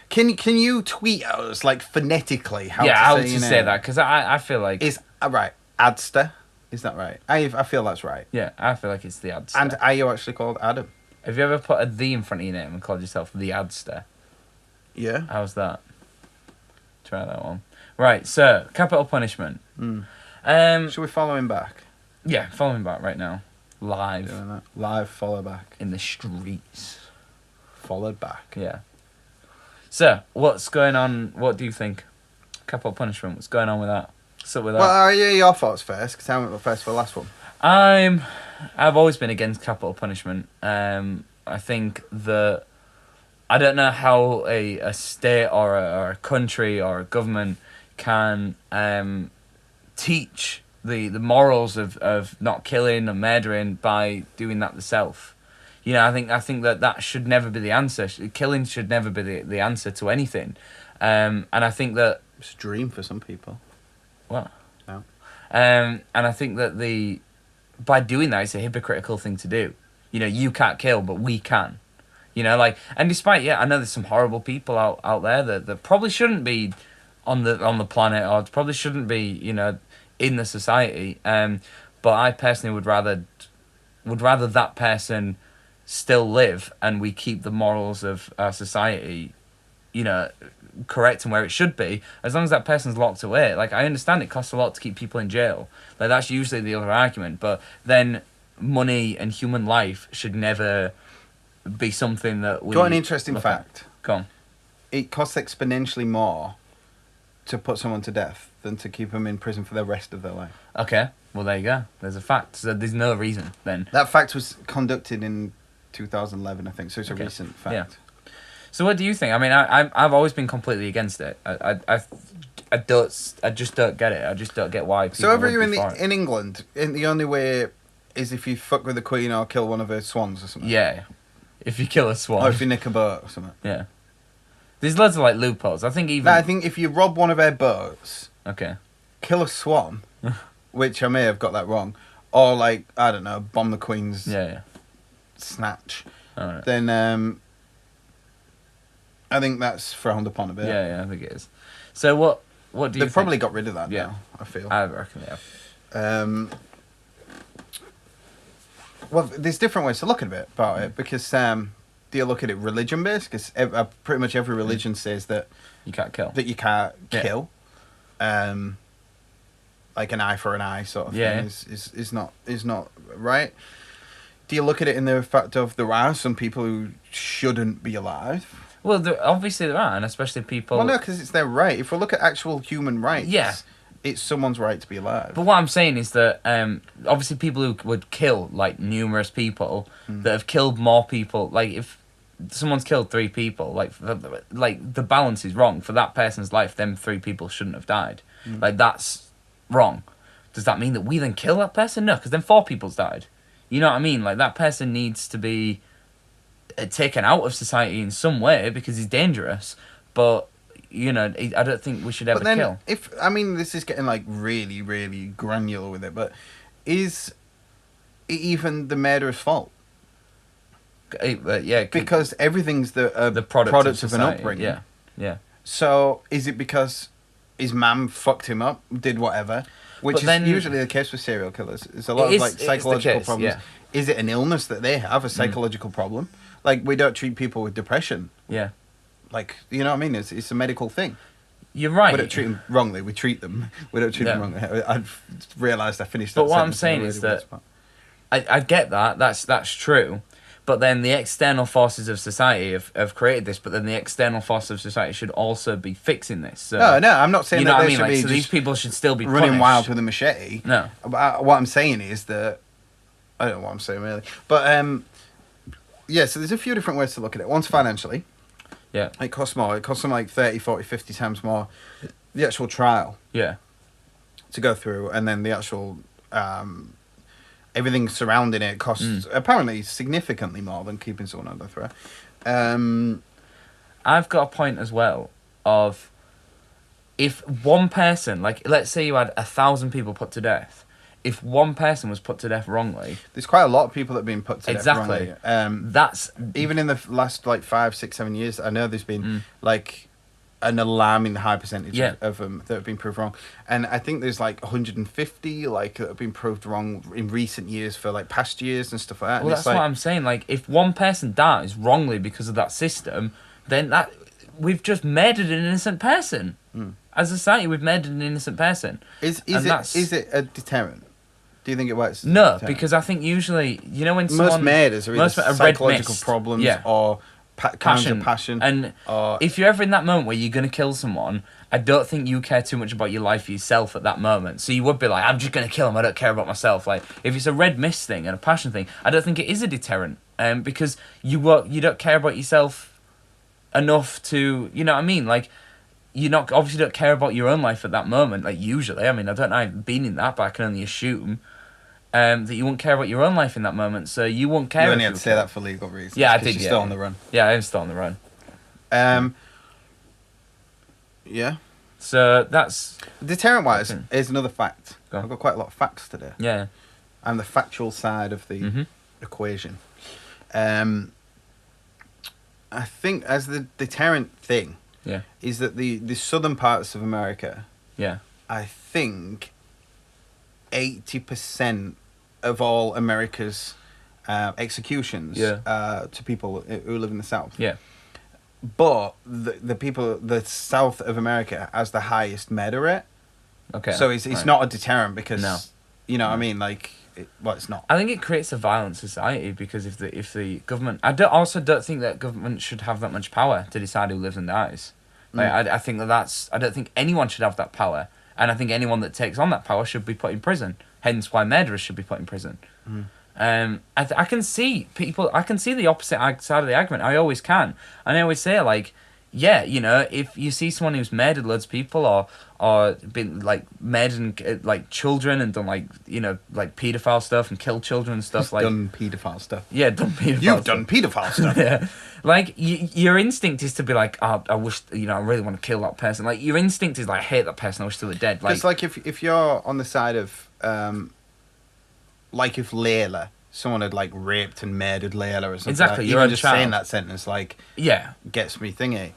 Can you tweet us like phonetically how how to to say, say that? Because I feel like is right Adster. Is that right? I feel that's right. Yeah, I feel like it's the Adster. And are you actually called Adam? Have you ever put a "the" in front of your name and called yourself the Adster? Yeah. How's that? Try that one. Right. So capital punishment. Should we follow him back? Yeah, follow me back right now. Live. Doing that. Live, follow back. In the streets. Followed back. Yeah. So, what's going on? What do you think? Capital punishment. What's going on with that? What's up with that? Well, your thoughts first, because I went first for the last one. I've always been against capital punishment. I think that I don't know how a state or a country or a government can teach the morals of not killing and murdering by doing that themselves. You know, I think that should never be the answer. Killing should never be the answer to anything. And I think that it's a dream for some people. What? No. And I think that by doing that, it's a hypocritical thing to do. You know, you can't kill, but we can. You know, like, and despite, I know there's some horrible people out there that probably shouldn't be on the planet, or probably shouldn't be, you know, in the society. But I personally would rather that person still live, and we keep the morals of our society, you know, correct and where it should be, as long as that person's locked away. Like, I understand it costs a lot to keep people in jail. Like, that's usually the other argument. But then money and human life should never be something that we... Got an interesting fact. Go on. It costs exponentially more to put someone to death than to keep them in prison for the rest of their life. Okay. Well, there you go. There's a fact. So there's no reason then. That fact was conducted in 2011, I think, so it's a recent fact. Yeah. So what do you think? I mean, I've always been completely against it. I just don't get it. I just don't get why people So over would here be for it. in England, the only way is if you fuck with the Queen or kill one of her swans or something. Yeah. If you kill a swan. Or if you nick a boat or something. Yeah. There's loads of like loopholes. I think even... No, I think if you rob one of her boats, Okay. kill a swan, which I may have got that wrong, or like, I don't know, bomb the Queen's snatch, Alright. then I think that's frowned upon a bit. Yeah, I think it is. So what do you They've think? probably got rid of that Yeah. now, I feel. I reckon they have. Well, there's different ways to look at it about it, because do you look at it religion based? Because pretty much every religion says that You can't kill. you can't Yeah. kill. Like an eye for an eye sort of Yeah. thing is not right. Do you look at it in the fact of there are some people who shouldn't be alive? Well, obviously there are, and especially people... Well, no, because it's their right. If we look at actual human rights, Yeah. it's someone's right to be alive. But what I'm saying is that obviously people who would kill like numerous people that have killed more people, like if someone's killed 3 people, like the balance is wrong for that person's life. Them 3 people shouldn't have died. Like that's wrong. Does that mean that we then kill that person? No, because then 4 people's died. You know what I mean? Like that person needs to be taken out of society in some way because he's dangerous. But you know, I don't think we should ever kill. This is getting like really, really granular with it, but is it even the murderer's fault? Yeah, Because everything's the product of an upbringing. Yeah. So is it because his mum fucked him up, did whatever, which But then- is usually the case with serial killers. There's a lot of It is like the psychological case, problems. yeah. Is it an illness that they have, a psychological problem? Like we don't treat people with depression. Yeah. Like, you know what I mean? It's a medical thing. You're right. We don't treat them wrongly. We treat them. We don't treat them wrongly. I've realised I finished that. But what I'm sentence saying in a is really that weird spot. I get that. That's true. But then the external forces of society have created this. But then the external forces of society should also be fixing this. So, No, I'm not saying you know that what I they mean. should Like, be so just these people should still be running punished. wild with a machete. No. What I'm saying is that I don't know what I'm saying really, but yeah. So there's a few different ways to look at it. One's financially. Yeah. It costs more. It costs them like 30, 40, 50 times more. The actual trial Yeah. to go through, and then the actual everything surrounding it costs apparently significantly more than keeping someone under threat. I've got a point as well of if one person, like let's say you had 1,000 people put to death, if one person was put to death wrongly, There's quite a lot of people that have been put to exactly, death wrongly. that's Even in the last like 5, 6, 7 years, I know there's been like an alarming high percentage of them that have been proved wrong, and I think there's like 150 like that have been proved wrong in recent years for like past years and stuff like that. well, And that's what I'm saying. Like if one person dies wrongly because of that system, then that we've just murdered an innocent person. As a society, we've murdered an innocent person. Is it a deterrent? Do you think it works? No, because I think usually, you know, when most murders are either psychological problems or passion. And if you're ever in that moment where you're going to kill someone, I don't think you care too much about your life yourself at that moment. So you would be like, I'm just going to kill him, I don't care about myself. Like, if it's a red mist thing and a passion thing, I don't think it is a deterrent. Because you don't care about yourself enough to, you know what I mean? Like, you obviously don't care about your own life at that moment, like usually. I mean, I don't know, I've been in that, but I can only assume that you won't care about your own life in that moment, so you won't care. You only had to say that for legal reasons. Yeah, I did. You're still on the run. Yeah, I am still on the run. Yeah. So that's deterrent-wise. Here's another fact. Go on. I've got quite a lot of facts today. Yeah. I'm the factual side of the equation. I think as the deterrent thing. Yeah. Is that the southern parts of America? Yeah. I think 80% of all America's executions to people who live in the South. Yeah. But the South of America has the highest murder rate. Okay. So it's not a deterrent because you know what I mean, like it's not. I think it creates a violent society because if the government, I don't think that government should have that much power to decide who lives and dies. Like I think I don't think anyone should have that power, and I think anyone that takes on that power should be put in prison. Hence why murderers should be put in prison. I can see the opposite side of the argument. I always can, and I always say like, yeah, you know, if you see someone who's murdered loads of people or been like murdered like children and done like, you know, like paedophile stuff and killed children and stuff, like done paedophile stuff. Yeah, done paedophile. You've stuff. done paedophile stuff. Yeah, like your instinct is to be like, oh, I wish, you know, I really want to kill that person. Like your instinct is like, I hate that person. I wish they were dead. Like, it's like if you're on the side of like if Layla. Someone had like raped and murdered Layla or something. Exactly, like, you're even a just child. saying that sentence like gets me thingy.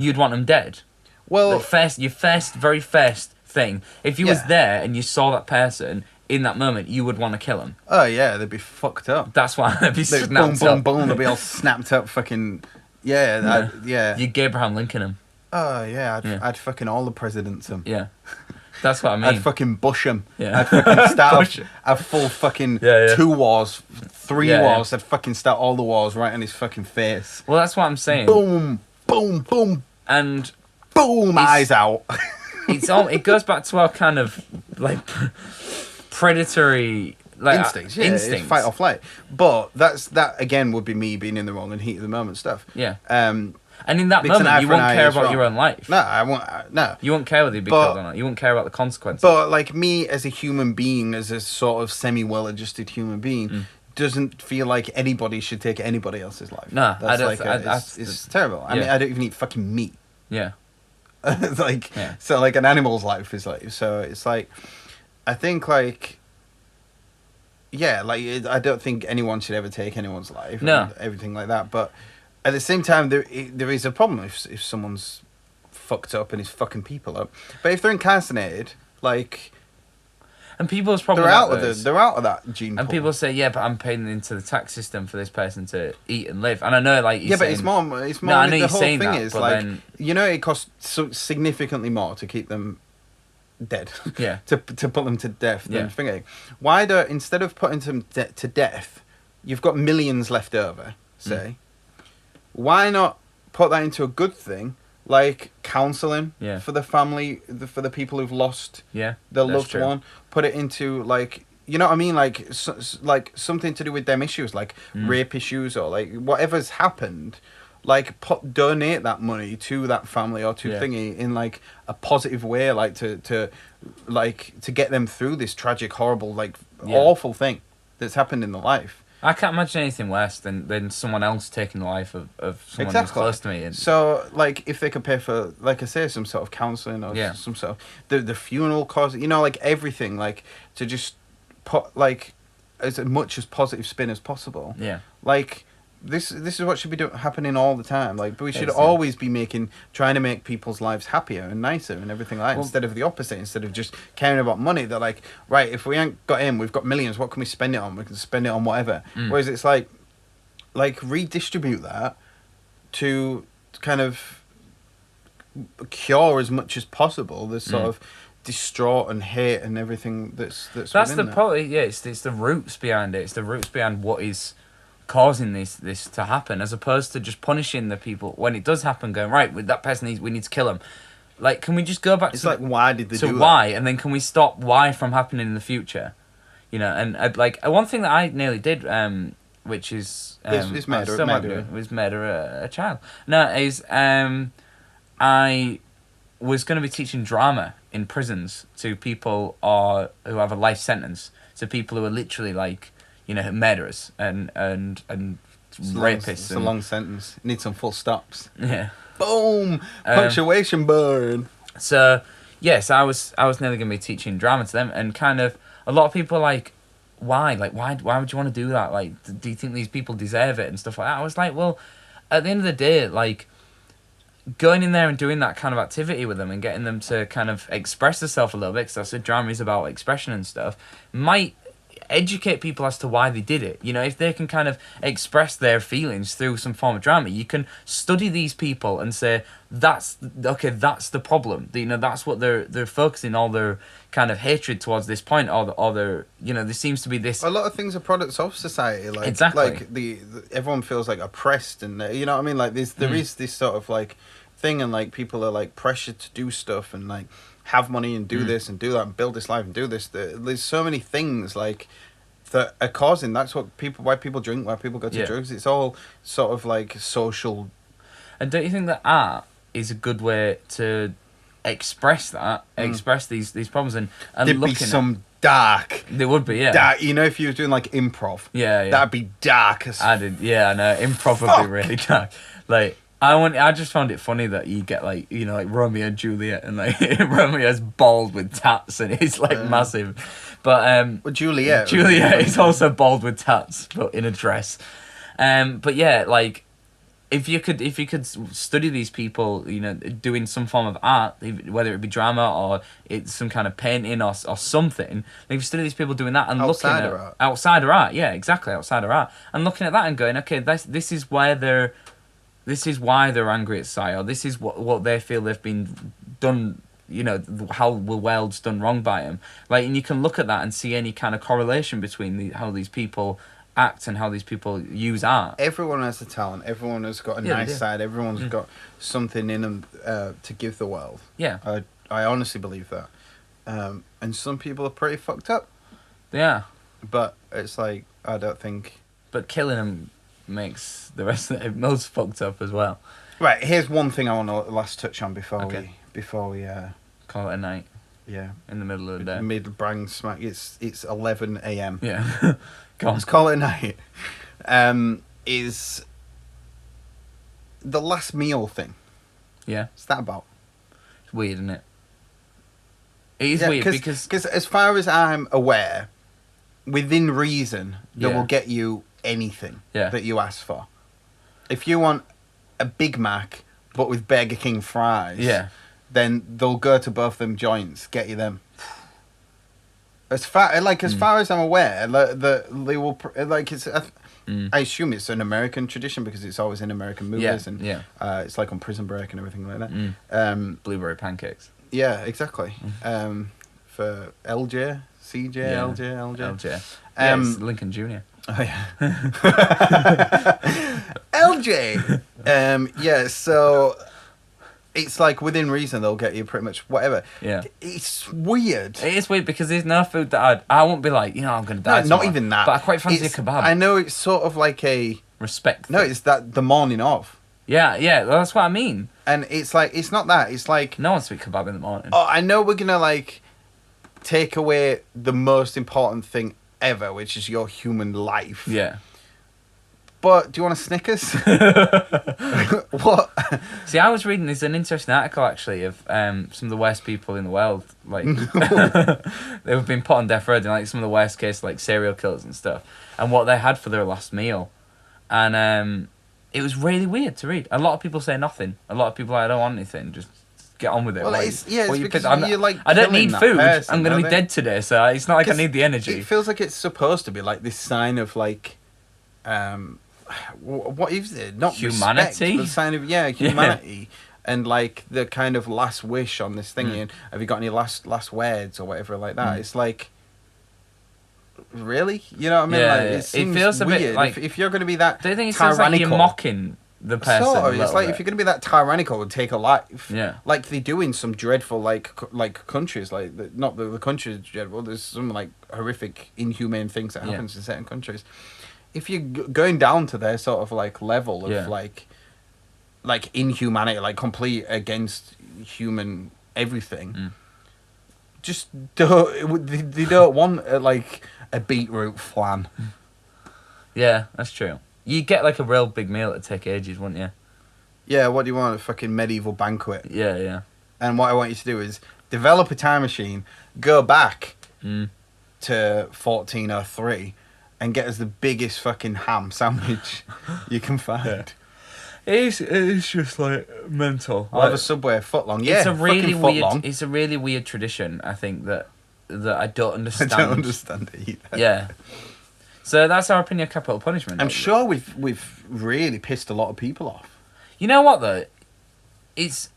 You'd want them dead. Well, your very first thing. If you was there and you saw that person in that moment, you would want to kill him. Oh yeah, they'd be fucked up. That's why they'd be snapped boom, boom, up. boom. They'd be all snapped up. Fucking yeah. You'd Abraham Lincoln him. Oh yeah, I'd fucking all the presidents them. Yeah. That's what I mean. I'd fucking bush them. Yeah. I'd fucking start a full fucking 2 wars, 3 wars. I'd fucking start all the wars right on his fucking face. Well, that's what I'm saying. Boom, boom, boom, and boom, eyes out. It goes back to our kind of like predatory like instincts. Yeah, it's fight or flight. But that again would be me being in the wrong and heat of the moment stuff. Yeah. And in that Because moment, you won't care about your own life. No, I won't. No. You won't care whether you'd be killed or not. You won't care about the consequences. But like me as a human being, as a sort of semi-well-adjusted human being, doesn't feel like anybody should take anybody else's life. No, it's terrible. I mean, I don't even eat fucking meat. Yeah. It's like so, like an animal's life is like so. It's like, I think like. Yeah, like I don't think anyone should ever take anyone's life. No. And everything like that, but. At the same time, there is a problem if someone's fucked up and is fucking people up. But if they're incarcerated, like... And people's problem They're with that is, they're out of that gene and pool. people say, yeah, but I'm paying into the tax system for this person to eat and live. And I know, like, Yeah, but it's more. No, I know the you're whole saying thing that, is but like, then, it costs significantly more to keep them dead. Yeah. to put them to death than Yeah. thinking. Why do instead of putting them to death, you've got millions left over. Say, why not put that into a good thing, like counselling Yeah. for the family, for the people who've lost yeah, their that's loved true. one. Put it into like, you know what I mean, like like something to do with them issues, like rape issues or like whatever's happened. Like donate that money to that family or to Yeah. thingy in like a positive way, like to get them through this tragic, horrible, like Yeah. awful thing that's happened in their life. I can't imagine anything worse than someone else taking the life of someone who's close to me. And So, like, if they could pay for, like I say, some sort of counselling or Yeah. some sort of the funeral costs, you know, like everything, like to just put like as much as positive spin as possible. yeah, Like this is what should be happening all the time. Like, but we should Yes, always be trying to make people's lives happier and nicer and everything like that, Well- instead of the opposite. Instead of just caring about money, they're like, right, if we ain't got in, we've got millions. What can we spend it on? We can spend it on whatever. Whereas it's like redistribute that to kind of cure as much as possible the sort of distraught and hate and everything that's that's within the that. problem. Yeah, it's the roots behind it. It's the roots behind what is causing this to happen, as opposed to just punishing the people when it does happen. Going, right, with that person, we need to kill him. Like, can we just go back It's to like, why did they do why, and then can we stop why from happening in the future? You know, and like one thing that I nearly did, which is Is murder- I still might murder. do, was murder a child. No, is I was going to be teaching drama in prisons to people who have a life sentence, to people who are literally like, you know, murderers and rapists. It's a long sentence. Need some full stops. Yeah. Boom! Punctuation burn. So yes, I was nearly going to be teaching drama to them, and kind of a lot of people are like, why would you want to do that? Like, do you think these people deserve it and stuff like that? I was like, well, at the end of the day, like, going in there and doing that kind of activity with them and getting them to kind of express themselves a little bit, because I said drama is about expression and stuff, might educate people as to why they did it. You know, if they can kind of express their feelings through some form of drama, you can study these people and say, that's the problem. You know, that's what they're focusing all their kind of hatred towards this point, or their, you know, there seems to be this. A lot of things are products of society. Like, Exactly. Like the everyone feels like oppressed, and you know what I mean. Like there is this sort of like thing, and like people are like pressured to do stuff and like have money and do this and do that and build this life and do this. There's so many things like that are causing. That's what why people drink, why people go to drugs. It's all sort of like social. And don't you think that art is a good way to express that, express these problems, and There'd be looking some dark. there would be, yeah. Dark, you know, if you were doing like improv, Yeah. that'd be dark as I did, yeah, I know. Improv would be really dark. Like, I just found it funny that you get like, you know, like Romeo and Juliet, and like Romeo's bald with tats and he's like massive, but well, Juliet is also bald with tats but in a dress, but yeah, like if you could study these people, you know, doing some form of art, whether it be drama or it's some kind of painting or something, like if you study these people doing that and Outsider looking at art. outsider art, yeah, exactly, outsider art, and looking at that and going, okay, this is why they're angry at society, or this is what they feel they've been done, you know, how the world's done wrong by them. Like, and you can look at that and see any kind of correlation between how these people act and how these people use art. Everyone has a talent. Everyone has got a nice side. Everyone's got something in them to give the world. Yeah. I honestly believe that. And some people are pretty fucked up. Yeah. But it's like, I don't think... But killing them makes the rest of it most fucked up as well. Right, here's one thing I want to last touch on before Okay. we Call it a night yeah, in the middle of the day. mid-brang smack. It's 11 a.m. Yeah. Go on. Let's call it a night. Is the last meal thing. Yeah. What's that about? It's weird, isn't it? It is weird because as far as I'm aware, within reason, they Yeah. will get you anything Yeah. that you ask for. If you want a Big Mac but with Burger King fries, yeah. then they'll go to both them joints, get you them. As far as I'm aware, they will it's. I assume it's an American tradition because it's always in American movies it's like on Prison Break and everything like that. Blueberry pancakes. Yeah, exactly. For LJ, CJ, LJ. It's Lincoln Jr. Oh yeah. LJ. Yeah. So it's like within reason they'll get you pretty much whatever. Yeah. It's weird. It is weird because there's no food that I won't be like, I'm gonna die. No, not even that. But I quite fancy a kebab. I know it's sort of like a respect. No, it's that the morning of. Yeah, well, that's what I mean. And it's like it's not that. It's like no one speaks kebab in the morning. Oh, I know we're gonna like take away the most important thing ever, which is your human life. Yeah. But do you want a Snickers? What? See, I was reading. There's an interesting article actually of some of the worst people in the world. Like they've been put on death row, like some of the worst case like serial killers and stuff, and what they had for their last meal, and it was really weird to read. A lot of people say nothing. A lot of people I don't want anything. Just get on with it. Well, like, it's because you're like I don't need food. Person, I'm gonna be dead today, so it's not like I need the energy. It feels like it's supposed to be like this sign of like, what is it? Not humanity. Respect, but sign of humanity, and like the kind of last wish on this thing. And have you got any last words or whatever like that? It's like. Really? You know what I mean? Yeah, like, it seems feels a weird. bit like if you're going to be that do you think it tyrannical, feels like you're mocking the person? Sort of. It's like if you're going to be that tyrannical and take a life, yeah, like they do in some dreadful like countries, like not the countries dreadful. There's some like horrific, inhumane things that happens in certain countries. If you're going down to their sort of like level of like inhumanity, like complete against human everything. Just don't. They don't want like a beetroot flan. Yeah, that's true. You get like a real big meal that'd take ages, wouldn't you? Yeah. What do you want? A fucking medieval banquet. Yeah. And what I want you to do is develop a time machine, go back to 1403, and get us the biggest fucking ham sandwich you can find. Yeah. It's just like mental. I'll have a Subway footlong. Yeah, it's a really weird. Footlong. It's a really weird tradition. I think that I don't understand. I don't understand it either. Yeah. So that's our opinion of capital punishment. I'm sure we've really pissed a lot of people off. You know what though? It's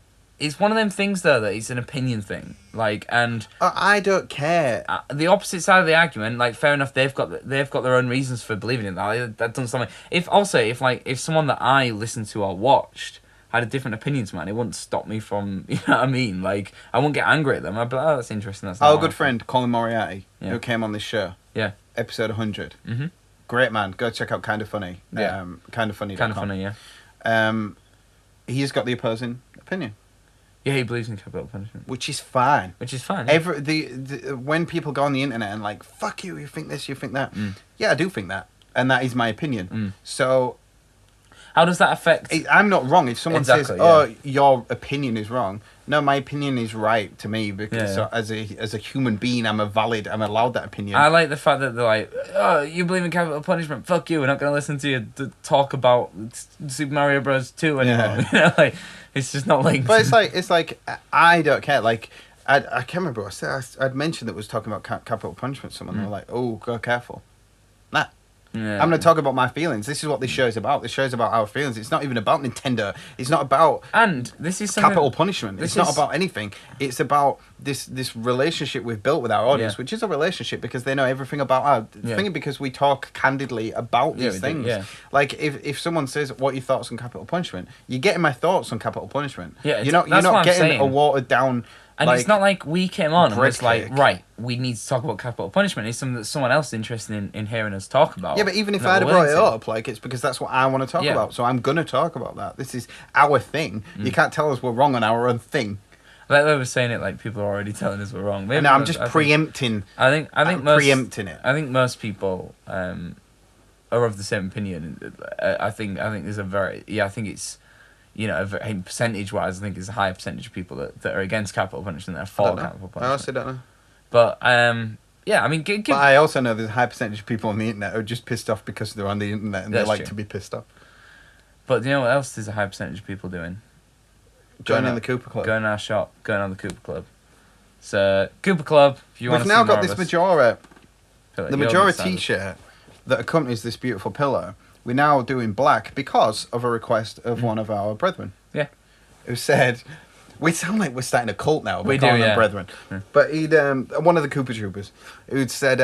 one of them things though that it's an opinion thing. Like and I don't care. The opposite side of the argument, like fair enough, they've got their own reasons for believing in that. That doesn't something. If someone that I listened to or watched had a different opinion to mine, it wouldn't stop me from, you know what I mean? Like I wouldn't get angry at them. I'd be like, oh, that's interesting. That's our good friend Colin Moriarty, who came on this show. Yeah. Episode 100. Mm-hmm. Great man. Go check out Kind of Funny. Yeah. Kind of Funny. Kind of Funny. Yeah. He's got the opposing opinion. Yeah, he believes in capital punishment, which is fine. Yeah. When people go on the internet and like, fuck you think this, you think that. Yeah, I do think that, and that is my opinion. So, how does that affect? I'm not wrong if someone says, "Oh, your opinion is wrong." No, my opinion is right to me because So as a human being, I'm allowed that opinion. I like the fact that they're like, "Oh, you believe in capital punishment? Fuck you! We're not going to listen to you talk about Super Mario Bros. 2 anymore." Yeah. You know, like it's just not linked. But it's like I don't care. Like I can't remember what I said. I'd mentioned that was talking about capital punishment. Someone they were like, "Oh, go careful." Nah. Yeah. I'm going to talk about my feelings. This is what this show is about. This show is about our feelings. It's not even about Nintendo. It's not about this is capital punishment. It's not about anything. It's about this relationship we've built with our audience, which is a relationship because they know everything about our thing because we talk candidly about these things. Yeah. Like if someone says, "What are your thoughts on capital punishment?" You're getting my thoughts on capital punishment. Yeah, you're not getting a watered down. And it's not like we came on and was like, cake. right, we need to talk about capital punishment. It's something that someone else is interested in hearing us talk about. Yeah, but even if I'd have brought it up, like, it's because that's what I want to talk about. So I'm going to talk about that. This is our thing. You can't tell us we're wrong on our own thing. Like they were saying it like people are already telling us we're wrong. Maybe no, I'm just preempting. I think preempting it. I think most people are of the same opinion. I think there's I think it's... You know, percentage-wise, I think it's a higher percentage of people that are against capital punishment than are for capital punishment. I also don't know. But, yeah, I mean... But I also know there's a high percentage of people on the internet who are just pissed off because they're on the internet and they like to be pissed off. But do you know what else there's a high percentage of people doing? Joining the Cooper Club. Going to our shop, going on the Cooper Club. So Cooper Club. If you want We've to now see more got this of us, Majora, Philip, the you're Majora excited. T-shirt that accompanies this beautiful pillow. We're now doing black because of a request of one of our brethren, Yeah. who said, "We sound like we're starting a cult now. We're We do, calling them yeah. brethren." Yeah. But he'd one of the Cooper Troopers who'd said,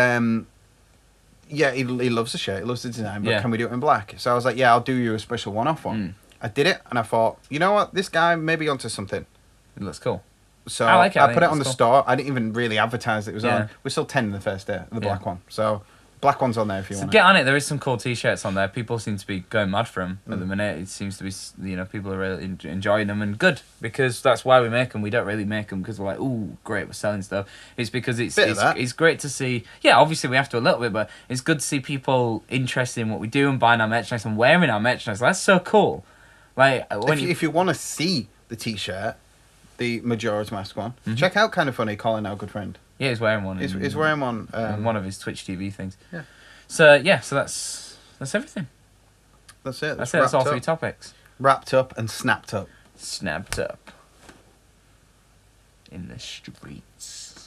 "Yeah, he loves the shirt, he loves the design, but Yeah. can we do it in black?" So I was like, "Yeah, I'll do you a special one-off one." I did it, and I thought, you know what, this guy may be onto something. It looks cool. So I like it. I I think put it it's on the cool. store. I didn't even really advertise it was Yeah. on. We're still 10 in the first day, the Yeah. black one. So black one's on there if you So want get on it. There is some cool T-shirts on there. People seem to be going mad for them Mm. at the minute. It seems to be, people are really enjoying them, and good, because that's why we make them. We don't really make them because we're like, ooh, great, we're selling stuff. It's because it's Bit of that. it's great to see. Yeah, obviously we have to a little bit, but it's good to see people interested in what we do and buying our merchandise and wearing our merchandise. That's so cool. Like when If you want to see the T-shirt, the Majora's Mask one, check out Kind of Funny, Colin, our good friend. yeah, he's wearing one. He's wearing one. on one of his Twitch TV things. Yeah. So that's everything. That's it. That's it. That's all 3 topics. Wrapped up and snapped up. Snapped up in the streets.